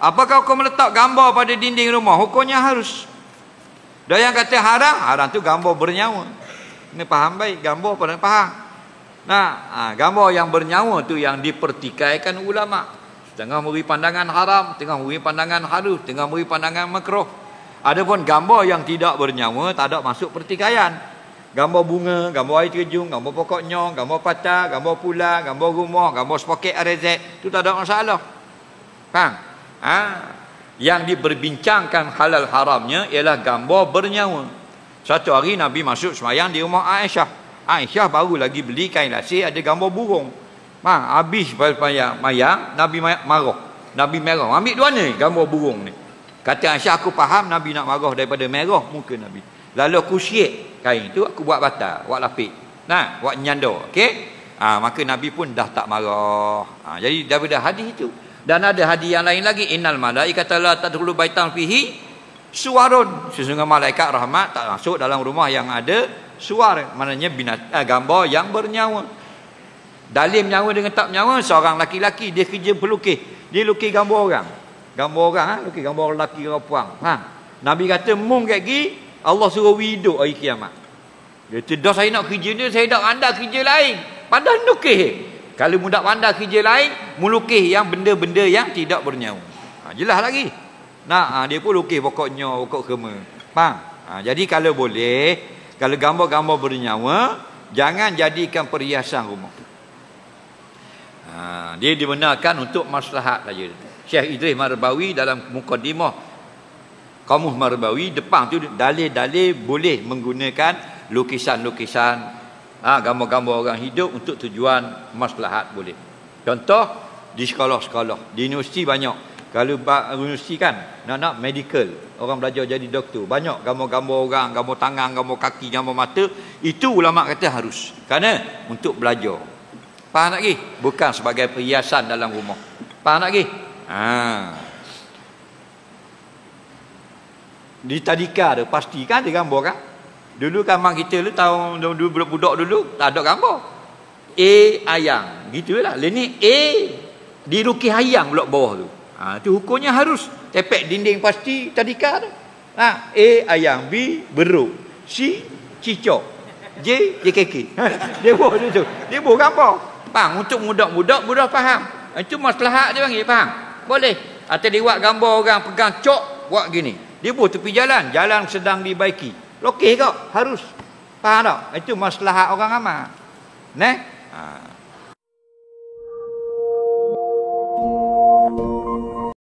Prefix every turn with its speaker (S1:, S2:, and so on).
S1: Apakah kau meletak gambar pada dinding rumah? Hukumnya harus. Dan yang kata haram, haram tu gambar bernyawa. Ini faham baik, gambar pada faham. Nah, gambar yang bernyawa tu yang dipertikaikan ulama. Tengah memberi pandangan haram, tengah memberi pandangan halus, tengah memberi pandangan makruh. Adapun gambar yang tidak bernyawa tak ada masuk pertikaian. Gambar bunga, gambar air terjun, gambar pokok nyong, gambar patah, gambar pula, gambar rumah, gambar sepaket RZ, tu tak ada masalah. Faham? Yang diperbincangkan halal haramnya ialah gambar bernyawa. Satu hari Nabi masuk semayang di rumah Aisyah. Aisyah baru lagi beli kain lasih ada gambar burung. Habis mayang, Nabi marah. Nabi merah. Ambil dua ni gambar burung ni. Kata Aisyah, aku faham Nabi nak marah daripada merah muka Nabi. Lalu aku syek kain tu, aku buat batal, buat lapik. Buat nyanda. Okey? Maka Nabi pun dah tak marah. Jadi daripada hadis itu. Dan ada hadis yang lain lagi, innal malaikata la tadkhulu baitan fihi suwarun. Sesungguhnya malaikat rahmat tak masuk dalam rumah yang ada suar, maknanya gambar yang bernyawa. Dalil nyawa dengan tak nyawa, seorang laki-laki dia kerja pelukis, dia lukis gambar orang. Gambar orang, lukis gambar lelaki perempuan. Nabi kata mung kat gi Allah suruh hidup hari kiamat. Dia kata dah saya nak kerja ni, saya dak anda kerja lain. Padahal lukis. Kalau mudak pandai kerja lain, melukis yang benda-benda yang tidak bernyawa. Jelas lagi. Dia pun lukis pokoknya, pokok kema. Faham? Jadi kalau boleh, kalau gambar-gambar bernyawa, jangan jadikan perhiasan rumah. Dia dibenarkan untuk maslahat saja. Syekh Idris Marbawi dalam mukadimah Qamus Marbawi, depan tu dalil-dalil boleh menggunakan lukisan-lukisan, gambar-gambar orang hidup untuk tujuan maslahat boleh. Contoh di sekolah-sekolah, di universiti banyak. Kalau universiti kan nak medical, orang belajar jadi doktor, banyak gambar-gambar orang, gambar tangan, gambar kaki, gambar mata. Itu ulama kata harus, kerana untuk belajar. Faham tak lagi? Bukan sebagai perhiasan dalam rumah. Faham tak lagi? Di tadika tu pasti kan ada gambar kan. Dulu kan mak kita tahun dulu budak dulu tak ada gambar. Ayang, gitulah. Ni dilukis ayang pula bawah tu. Tu hukumnya harus tepek dinding pasti tadika tu. Ayang, B beruk, C cicak, J JKK. Dia buat tu. Dia buat gambar. Faham? Untuk budak-budak mudah faham. Itu maslahat dia panggil, faham? Boleh. Atau dia buat gambar orang pegang cok buat gini. Dia buat tepi jalan sedang dibaiki. Okey kau harus. Faham tak? Itu maslahat orang amal.